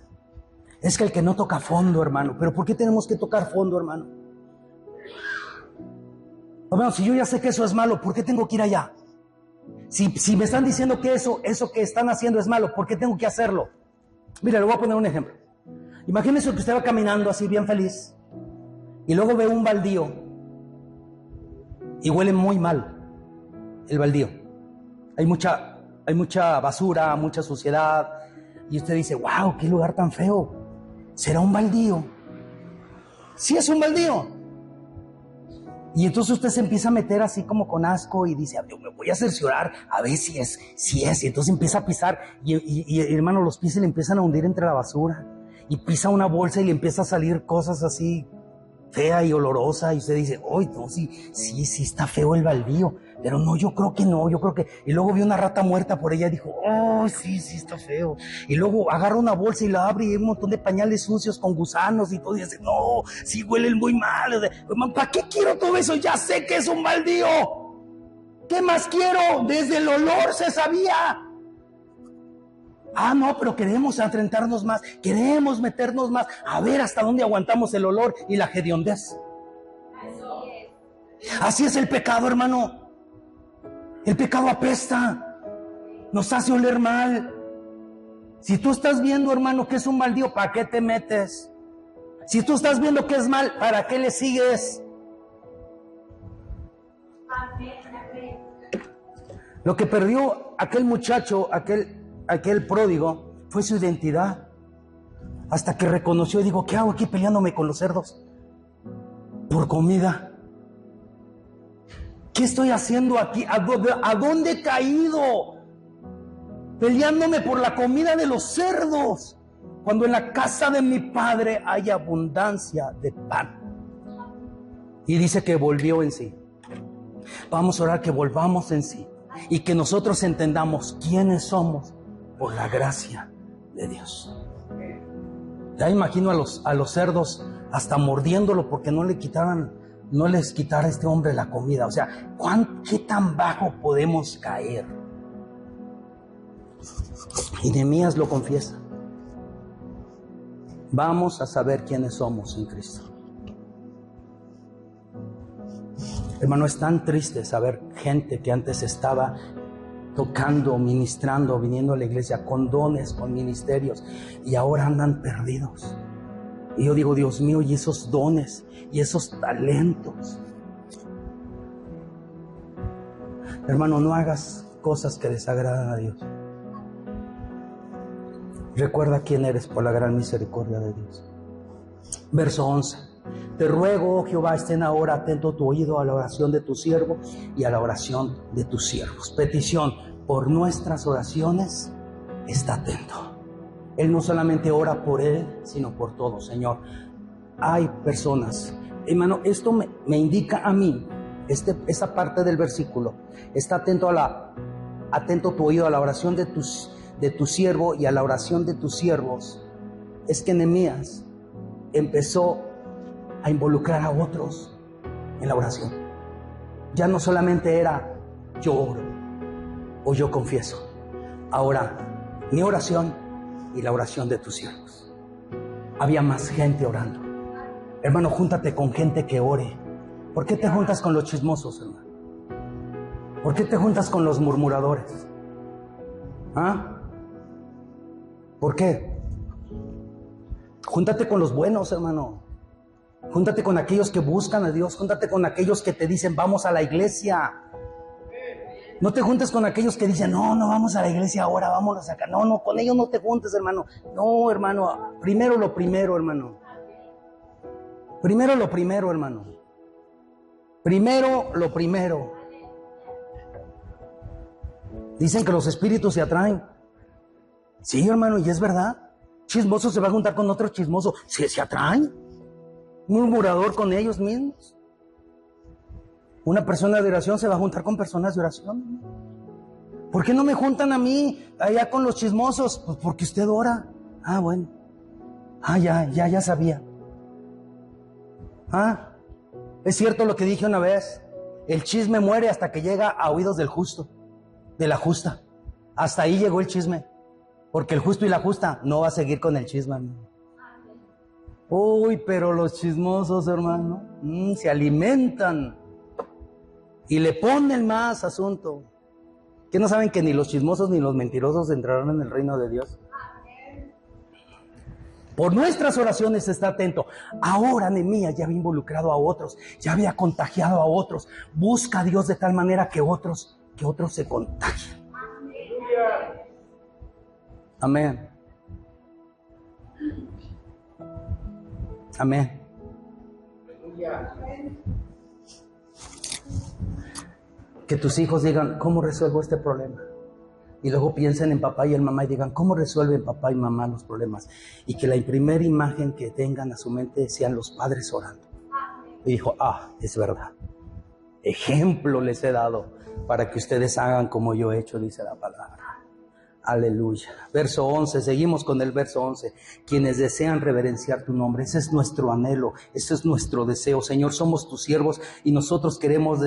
Es que el que no toca fondo, hermano. ¿Pero por qué tenemos que tocar fondo, hermano? Hermano, si yo ya sé que eso es malo, ¿por qué tengo que ir allá? Si me están diciendo que eso que están haciendo es malo, ¿por qué tengo que hacerlo? Mira, le voy a poner un ejemplo. Imagínese que usted va caminando así bien feliz y luego ve un baldío y huele muy mal el baldío. Hay mucha basura, mucha suciedad y usted dice, wow, qué lugar tan feo. ¿Será un baldío? Sí, es un baldío. Y entonces usted se empieza a meter así como con asco y dice, yo me voy a cerciorar a ver si es. Y entonces empieza a pisar y hermano, los pies se le empiezan a hundir entre la basura. Y pisa una bolsa y le empieza a salir cosas así fea y olorosa. Y usted dice, no, sí está feo el baldío. Pero no, yo creo que no, Y luego vi una rata muerta por ella y dijo, sí está feo. Y luego agarra una bolsa y la abre y hay un montón de pañales sucios con gusanos y todo. Y dice, no, sí huelen muy mal. ¿Para qué quiero todo eso? Ya sé que es un baldío. ¿Qué más quiero? Desde el olor se sabía. No, pero queremos atrentarnos más, queremos meternos más, a ver hasta dónde aguantamos el olor y la hediondez. Así es el pecado, hermano. El pecado apesta, nos hace oler mal. Si tú estás viendo, hermano, que es un baldío, ¿para qué te metes? Si tú estás viendo que es mal, ¿para qué le sigues? Lo que perdió aquel muchacho, aquel pródigo, fue su identidad. Hasta que reconoció y dijo, ¿qué hago aquí peleándome con los cerdos? Por comida. ¿Qué estoy haciendo aquí? ¿A dónde he caído? Peleándome por la comida de los cerdos, cuando en la casa de mi padre hay abundancia de pan. Y dice que volvió en sí. Vamos a orar que volvamos en sí y que nosotros entendamos quiénes somos por la gracia de Dios. Ya imagino a los cerdos hasta mordiéndolo porque no les quitara a este hombre la comida. O sea, ¿qué tan bajo podemos caer? Y Nehemías lo confiesa. Vamos a saber quiénes somos en Cristo. Hermano, es tan triste saber gente que antes estaba tocando, ministrando, viniendo a la iglesia con dones, con ministerios, y ahora andan perdidos. Y yo digo, Dios mío, y esos dones, y esos talentos. Hermano, no hagas cosas que desagradan a Dios. Recuerda quién eres por la gran misericordia de Dios. Verso 11. Te ruego, oh Jehová, estén ahora atento tu oído a la oración de tu siervo y a la oración de tus siervos. Petición, por nuestras oraciones, está atento. Él no solamente ora por él, sino por todos, Señor. Hay personas, hermano, esto me indica a mí, esa parte del versículo, está atento tu oído a la oración de tu siervo y a la oración de tus siervos. Es que Nehemías empezó a involucrar a otros en la oración. Ya no solamente era yo oro o yo confieso. Ahora mi oración y la oración de tus siervos. Había más gente orando. Hermano, júntate con gente que ore. ¿Por qué te juntas con los chismosos, hermano? ¿Por qué te juntas con los murmuradores? ¿Por qué? Júntate con los buenos, hermano. Júntate con aquellos que buscan a Dios. Júntate con aquellos que te dicen, vamos a la iglesia. No te juntes con aquellos que dicen, no vamos a la iglesia ahora, vámonos acá. No, con ellos no te juntes, hermano. No, hermano, primero lo primero, hermano. Primero lo primero, hermano. Primero lo primero. Dicen que los espíritus se atraen. Sí, hermano, y es verdad. Chismoso se va a juntar con otro chismoso. Se atraen. Murmurador con ellos mismos. Una persona de oración se va a juntar con personas de oración. ¿Por qué no me juntan a mí allá con los chismosos? Pues porque usted ora. Ah, bueno. Ah, ya sabía. Ah, es cierto lo que dije una vez. El chisme muere hasta que llega a oídos del justo, de la justa. Hasta ahí llegó el chisme. Porque el justo y la justa no va a seguir con el chisme, hermano. Uy, pero los chismosos, hermano, se alimentan y le ponen más asunto. ¿Qué no saben que ni los chismosos ni los mentirosos entrarán en el reino de Dios? Por nuestras oraciones está atento. Ahora Nehemías ya había involucrado a otros, ya había contagiado a otros. Busca a Dios de tal manera que otros se contagien. Amén. Amén. Que tus hijos digan, ¿cómo resuelvo este problema? Y luego piensen en papá y en mamá y digan, ¿cómo resuelven papá y mamá los problemas? Y que la primera imagen que tengan a su mente sean los padres orando. Y dijo, es verdad. Ejemplo les he dado para que ustedes hagan como yo he hecho, dice la palabra. Aleluya. Verso 11, seguimos con el verso 11. Quienes desean reverenciar tu nombre, ese es nuestro anhelo, ese es nuestro deseo. Señor, somos tus siervos y nosotros queremos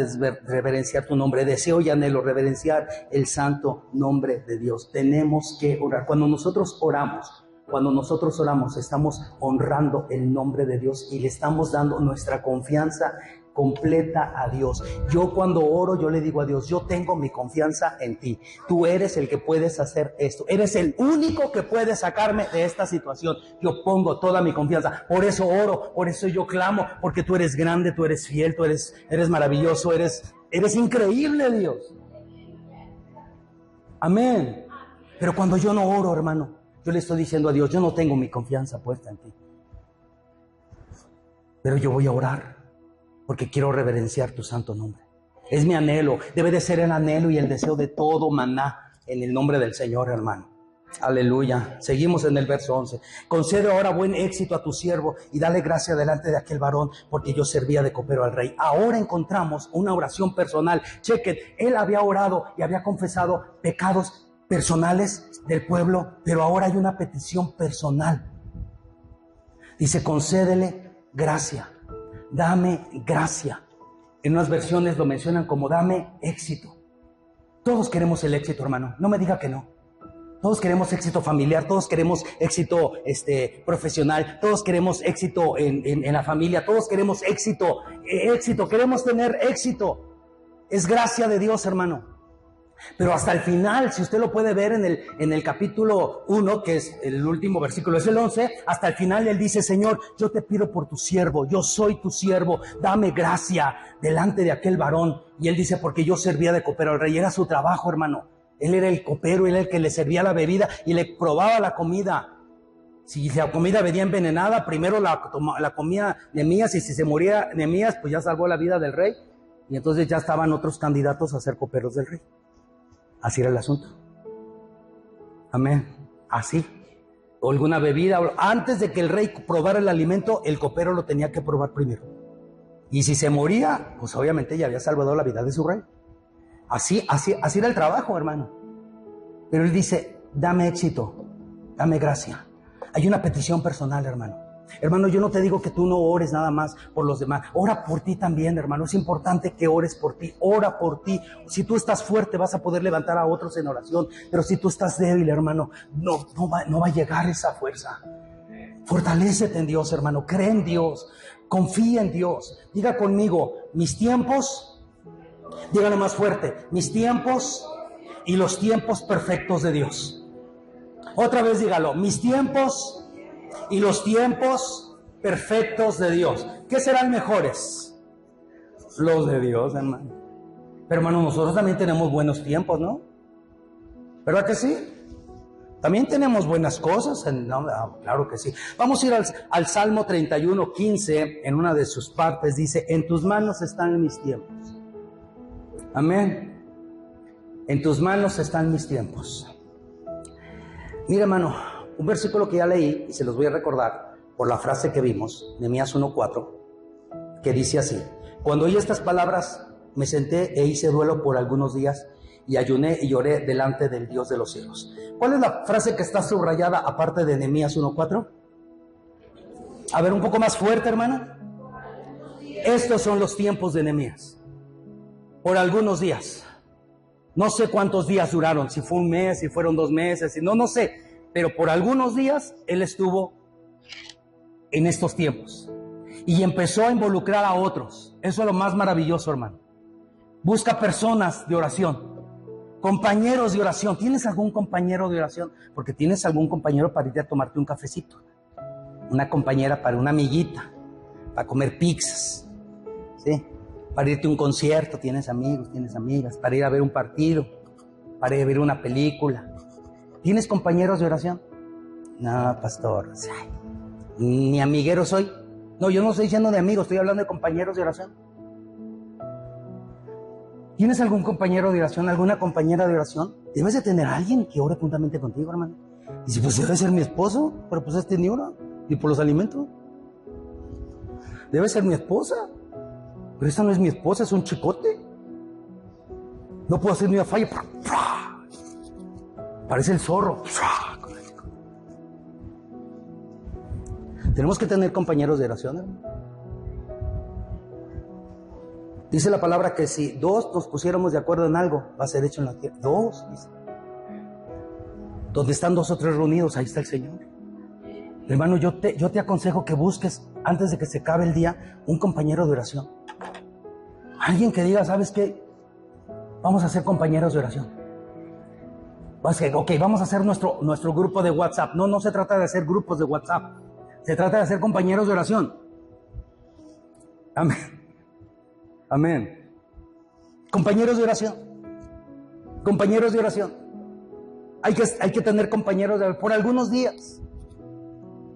reverenciar tu nombre. Deseo y anhelo reverenciar el santo nombre de Dios. Tenemos que orar. Cuando nosotros oramos, estamos honrando el nombre de Dios y le estamos dando nuestra confianza completa a Dios. Yo cuando oro, yo le digo a Dios, yo tengo mi confianza en ti. Tú eres el que puedes hacer esto. Eres el único que puede sacarme de esta situación. Yo pongo toda mi confianza. Por eso oro, por eso yo clamo, porque tú eres grande, tú eres fiel, tú eres maravilloso, eres increíble, Dios. Amén. Pero cuando yo no oro, hermano, yo le estoy diciendo a Dios, yo no tengo mi confianza puesta en ti. Pero yo voy a orar porque quiero reverenciar tu santo nombre. Es mi anhelo, debe de ser el anhelo y el deseo de todo maná en el nombre del Señor, hermano. Aleluya. Seguimos en el verso 11. Concede ahora buen éxito a tu siervo y dale gracia delante de aquel varón, porque yo servía de copero al rey. Ahora encontramos una oración personal. Chequen, él había orado y había confesado pecados personales del pueblo, pero ahora hay una petición personal. Dice, concédele gracia. Dame gracia. En unas versiones lo mencionan como dame éxito. Todos queremos el éxito, hermano. No me diga que no. Todos queremos éxito familiar, todos queremos éxito profesional, todos queremos éxito en la familia, todos queremos éxito, queremos tener éxito. Es gracia de Dios, hermano. Pero hasta el final, si usted lo puede ver en el capítulo 1, que es el último versículo, es el 11, hasta el final él dice, Señor, yo te pido por tu siervo, yo soy tu siervo, dame gracia delante de aquel varón. Y él dice, porque yo servía de copero al rey, era su trabajo, hermano. Él era el copero, él era el que le servía la bebida y le probaba la comida. Si la comida venía envenenada, primero la comía Nehemías, y si se moría Nehemías, pues ya salvó la vida del rey. Y entonces ya estaban otros candidatos a ser coperos del rey. Así era el asunto. Amén. Así. O alguna bebida. Antes de que el rey probara el alimento, el copero lo tenía que probar primero. Y si se moría, pues obviamente ya había salvado la vida de su rey. Así era el trabajo, hermano. Pero él dice, dame éxito, dame gracia. Hay una petición personal, hermano. Hermano, yo no te digo que tú no ores nada más por los demás. Ora por ti también, hermano. Es importante que ores por ti. Ora por ti. Si tú estás fuerte, vas a poder levantar a otros en oración. Pero si tú estás débil, hermano, no va a llegar esa fuerza. Fortalécete en Dios, hermano. Cree en Dios. Confía en Dios. Diga conmigo, mis tiempos, dígalo más fuerte, mis tiempos y los tiempos perfectos de Dios. Otra vez dígalo, mis tiempos y los tiempos perfectos de Dios. ¿Qué serán mejores? Los de Dios, hermano. Pero hermano, nosotros también tenemos buenos tiempos, ¿no? ¿Verdad que sí? También tenemos buenas cosas. Claro que sí. Vamos a ir al Salmo 31, 15, en una de sus partes. Dice, en tus manos están mis tiempos. Amén. En tus manos están mis tiempos. Mira, hermano, un versículo que ya leí y se los voy a recordar por la frase que vimos, Nehemías 1:4, que dice así: cuando oí estas palabras, me senté e hice duelo por algunos días y ayuné y lloré delante del Dios de los cielos. ¿Cuál es la frase que está subrayada aparte de Nehemías 1:4? A ver, un poco más fuerte, hermano. Estos son los tiempos de Nehemías. Por algunos días. No sé cuántos días duraron, si fue un mes, si fueron 2 meses, no sé. Pero por algunos días él estuvo en estos tiempos. Y empezó a involucrar a otros. Eso es lo más maravilloso, hermano. Busca personas de oración. Compañeros de oración. ¿Tienes algún compañero de oración? Porque tienes algún compañero para irte a tomarte un cafecito. Una compañera para una amiguita. Para comer pizzas. ¿Sí? Para irte a un concierto. Tienes amigos, tienes amigas. Para ir a ver un partido. Para ir a ver una película. ¿Tienes compañeros de oración? No, pastor. Ay, ni amiguero soy. No, yo no estoy diciendo de amigos, estoy hablando de compañeros de oración. ¿Tienes algún compañero de oración, alguna compañera de oración? Debes de tener a alguien que ore juntamente contigo, hermano. Y si pues debe ser mi esposo, pero pues ni ora, ni por los alimentos. Debe ser mi esposa, pero esta no es mi esposa, es un chicote. No puedo hacer ni una falla. Parece el zorro. Tenemos que tener compañeros de oración, hermano. Dice la palabra que si 2 nos pusiéramos de acuerdo en algo, va a ser hecho en la tierra. 2, dice. Donde están 2 o 3 reunidos, ahí está el Señor. Hermano, yo te aconsejo que busques, antes de que se acabe el día, un compañero de oración. Alguien que diga, ¿sabes qué? Vamos a ser compañeros de oración. Ok, vamos a hacer nuestro grupo de WhatsApp. No se trata de hacer grupos de WhatsApp. Se trata de ser compañeros de oración. Amén. Amén. Compañeros de oración. Compañeros de oración. Hay que tener compañeros de oración por algunos días.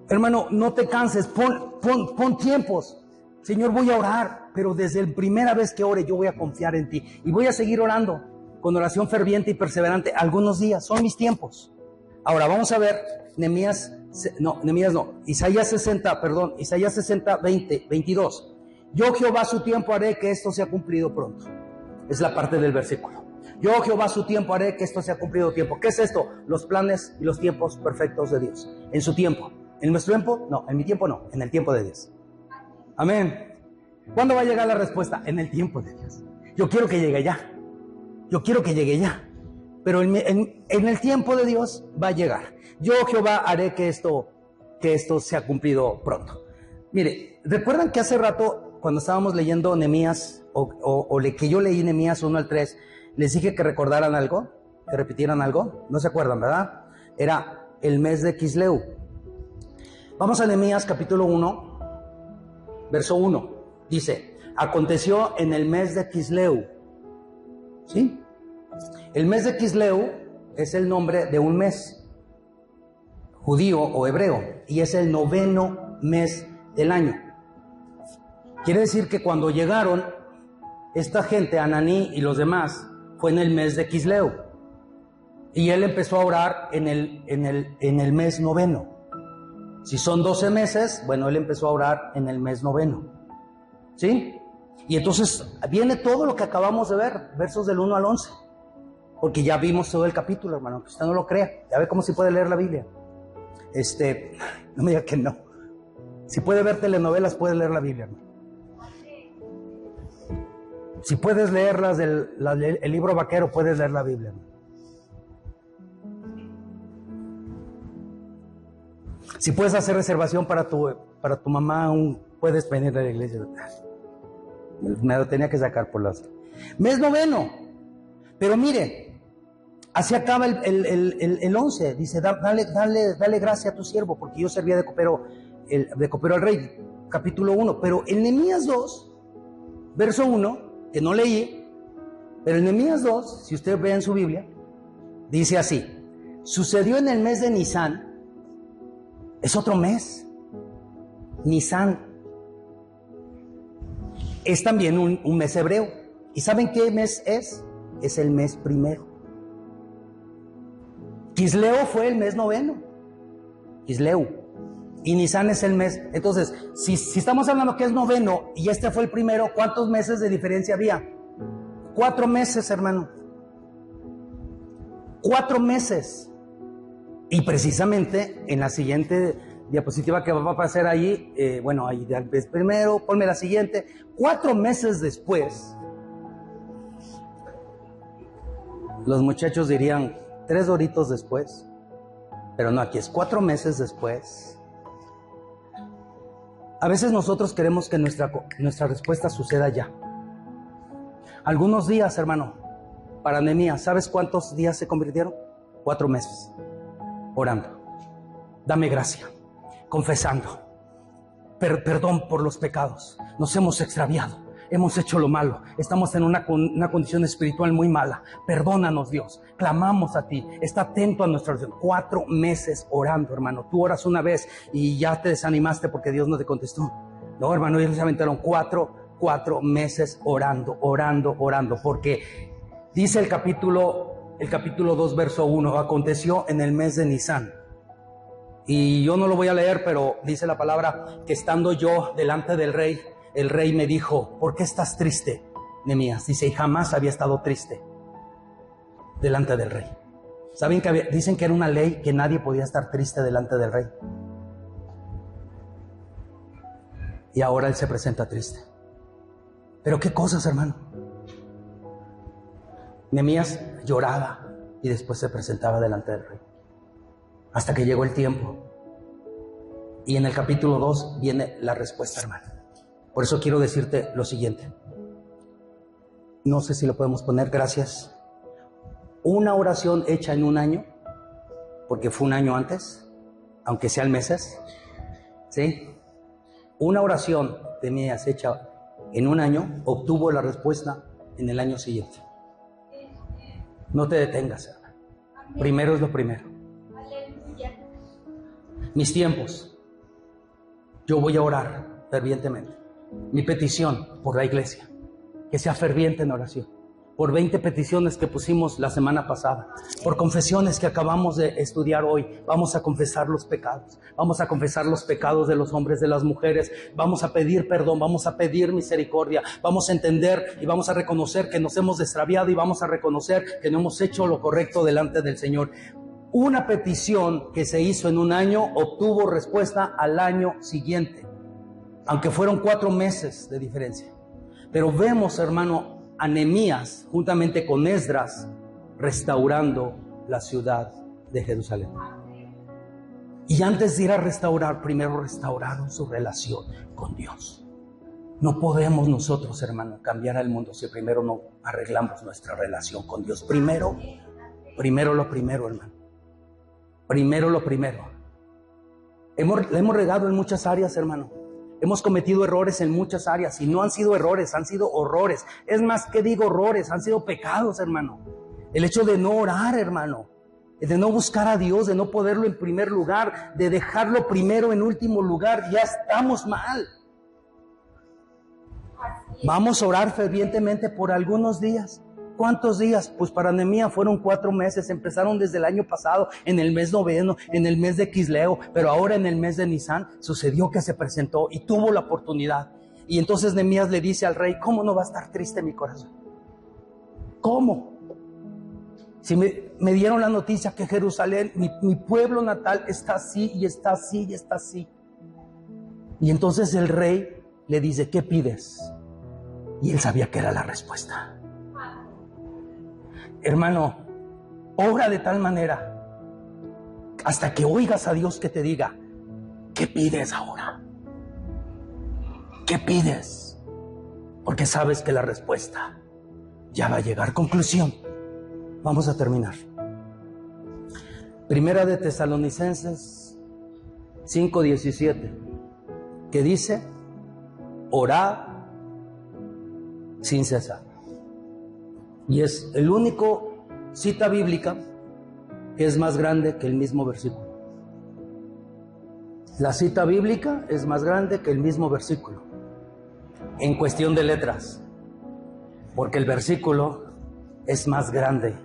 Hermano, no te canses. Pon tiempos. Señor, voy a orar, pero desde la primera vez que ore yo voy a confiar en ti. Y voy a seguir orando con oración ferviente y perseverante algunos días. Son mis tiempos. Ahora vamos a ver Isaías 60, 22. Yo Jehová a su tiempo haré que esto sea cumplido pronto. Es la parte del versículo. Yo Jehová a su tiempo haré que esto sea cumplido tiempo. ¿Qué es esto? Los planes y los tiempos perfectos de Dios. En su tiempo. ¿En nuestro tiempo? No, en mi tiempo no, en el tiempo de Dios. Amén. ¿Cuándo va a llegar la respuesta? En el tiempo de Dios. Yo quiero que llegue ya. Yo quiero que llegue ya. Pero en el tiempo de Dios va a llegar. Yo Jehová haré que esto sea cumplido pronto. Mire, ¿recuerdan que hace rato cuando estábamos leyendo Nehemías que yo leí Nehemías 1 al 3, les dije que recordaran algo, que repitieran algo? No se acuerdan, ¿verdad? Era el mes de Quisleu. Vamos a Nehemías capítulo 1, verso 1. Dice, aconteció en el mes de Quisleu. ¿Sí? El mes de Quisleu es el nombre de un mes judío o hebreo y es el 9º mes del año. Quiere decir que cuando llegaron esta gente, Ananí y los demás, fue en el mes de Quisleu y él empezó a orar en el mes 9º. Si son 12 meses, bueno, él empezó a orar en el mes 9º. ¿Sí? Y entonces viene todo lo que acabamos de ver, versos del 1 al 11. Porque ya vimos todo el capítulo, hermano, que usted no lo crea. Ya ve cómo se puede leer la Biblia. No me diga que no. Si puede ver telenovelas, puede leer la Biblia, hermano. Si puedes leerlas el libro vaquero, puedes leer la Biblia, hermano. Si puedes hacer reservación para tu mamá, puedes venir a la iglesia. Me lo tenía que sacar por las... Mes 9. Pero mire, así acaba el 11. Dice, dale gracia a tu siervo, porque yo servía de copero al rey. Capítulo 1. Pero en Nehemías 2, verso 1, que no leí, pero en Nehemías 2, si usted ve en su Biblia, dice así: sucedió en el mes de Nisán. Es otro mes. Nisán es también un mes hebreo. ¿Y saben qué mes es? Es el mes primero. Quisleu fue el mes 9. Quisleu. Y Nisán es el mes. Entonces, si estamos hablando que es 9 y este fue el primero, ¿cuántos meses de diferencia había? 4 meses, hermano. 4 meses. Y precisamente en la siguiente diapositiva que va a aparecer ahí, ahí primero, ponme la siguiente. 4 meses después, los muchachos dirían 3 doritos después, pero no, aquí es 4 meses después. A veces nosotros queremos que nuestra respuesta suceda ya. Algunos días, hermano, para Nehemías, ¿sabes cuántos días se convirtieron? 4 meses, orando. Dame gracia, confesando, perdón por los pecados. Nos hemos extraviado, hemos hecho lo malo, estamos en una condición espiritual muy mala. Perdónanos, Dios, clamamos a ti, está atento a nuestra oración. 4 meses orando, hermano. Tú oras una vez y ya te desanimaste porque Dios no te contestó. No, hermano, ellos se aventaron 4 meses orando, porque dice el capítulo 2, verso 1, aconteció en el mes de Nisán. Y yo no lo voy a leer, pero dice la palabra que estando yo delante del rey, el rey me dijo, ¿por qué estás triste, Nehemías? Dice, y jamás había estado triste delante del rey. ¿Saben que dicen que era una ley que nadie podía estar triste delante del rey? Y ahora él se presenta triste. Pero qué cosas, hermano. Nehemías lloraba y después se presentaba delante del rey. Hasta que llegó el tiempo. Y en el capítulo 2 viene la respuesta, hermano. Por eso quiero decirte lo siguiente. No sé si lo podemos poner, gracias. Una oración hecha en un año, porque fue un año antes, aunque sean meses, ¿sí? Una oración de Nehemías hecha en un año, obtuvo la respuesta en el año siguiente. No te detengas, hermano. Primero es lo primero. Mis tiempos, yo voy a orar fervientemente. Mi petición por la iglesia, que sea ferviente en oración. Por 20 peticiones que pusimos la semana pasada, por confesiones que acabamos de estudiar hoy. Vamos a confesar los pecados, vamos a confesar los pecados de los hombres, de las mujeres, vamos a pedir perdón, vamos a pedir misericordia, vamos a entender y vamos a reconocer que nos hemos extraviado y vamos a reconocer que no hemos hecho lo correcto delante del Señor. Una petición que se hizo en un año obtuvo respuesta al año siguiente, aunque fueron 4 meses de diferencia. Pero vemos, hermano, a Nehemías juntamente con Esdras restaurando la ciudad de Jerusalén. Y antes de ir a restaurar, primero restauraron su relación con Dios. No podemos nosotros, hermano, cambiar al mundo si primero no arreglamos nuestra relación con Dios. Primero lo primero, hermano. Primero lo primero. Le hemos regado en muchas áreas, hermano. Hemos cometido errores en muchas áreas y no han sido errores, han sido horrores. Es más, ¿qué digo horrores? Han sido pecados, hermano. El hecho de no orar, hermano, de no buscar a Dios, de no ponerlo en primer lugar, de dejarlo primero en último lugar, ya estamos mal. Vamos a orar fervientemente por algunos días. ¿Cuántos días? Pues para Nehemías fueron 4 meses. Empezaron desde el año pasado, en el mes noveno, en el mes de Quisleo, pero ahora en el mes de Nisán sucedió que se presentó y tuvo la oportunidad. Y entonces Nehemías le dice al rey, ¿cómo no va a estar triste mi corazón? ¿Cómo? Si me dieron la noticia que Jerusalén, mi pueblo natal, está así y está así y está así. Y entonces el rey le dice, ¿qué pides? Y él sabía que era la respuesta. Hermano, ora de tal manera hasta que oigas a Dios que te diga, ¿qué pides ahora? ¿Qué pides? Porque sabes que la respuesta ya va a llegar. Conclusión, vamos a terminar. Primera de Tesalonicenses 5:17, que dice, orad sin cesar. Y es el único cita bíblica que es más grande que el mismo versículo. La cita bíblica es más grande que el mismo versículo en cuestión de letras, porque el versículo es más grande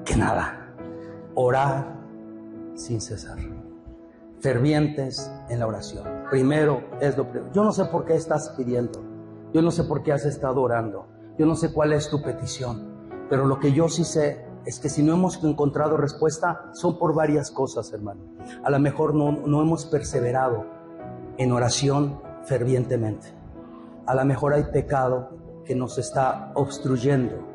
que nada. Orar sin cesar, fervientes en la oración. Primero es lo primero. Yo no sé por qué estás pidiendo, yo no sé por qué has estado orando, yo no sé cuál es tu petición, pero lo que yo sí sé es que si no hemos encontrado respuesta, son por varias cosas, hermano. A lo mejor no hemos perseverado en oración fervientemente. A lo mejor hay pecado que nos está obstruyendo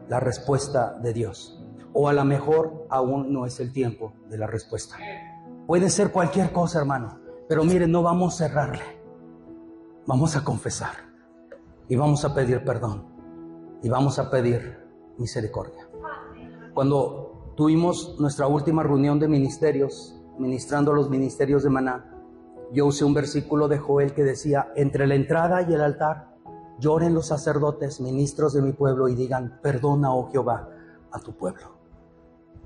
la respuesta de Dios. O a lo mejor aún no es el tiempo de la respuesta. Puede ser cualquier cosa, hermano. Pero miren, no vamos a cerrarle. Vamos a confesar. Y vamos a pedir perdón. Y vamos a pedir misericordia. Cuando tuvimos nuestra última reunión de ministerios, ministrando los ministerios de Maná, yo usé un versículo de Joel que decía: entre la entrada y el altar lloren los sacerdotes, ministros de mi pueblo, y digan: perdona, oh Jehová, a tu pueblo.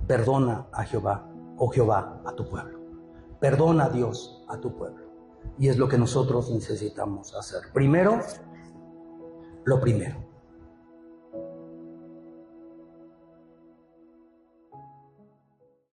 Perdona a Jehová, oh Jehová, a tu pueblo. Perdona, Dios, a tu pueblo. Y es lo que nosotros necesitamos hacer. Primero, lo primero.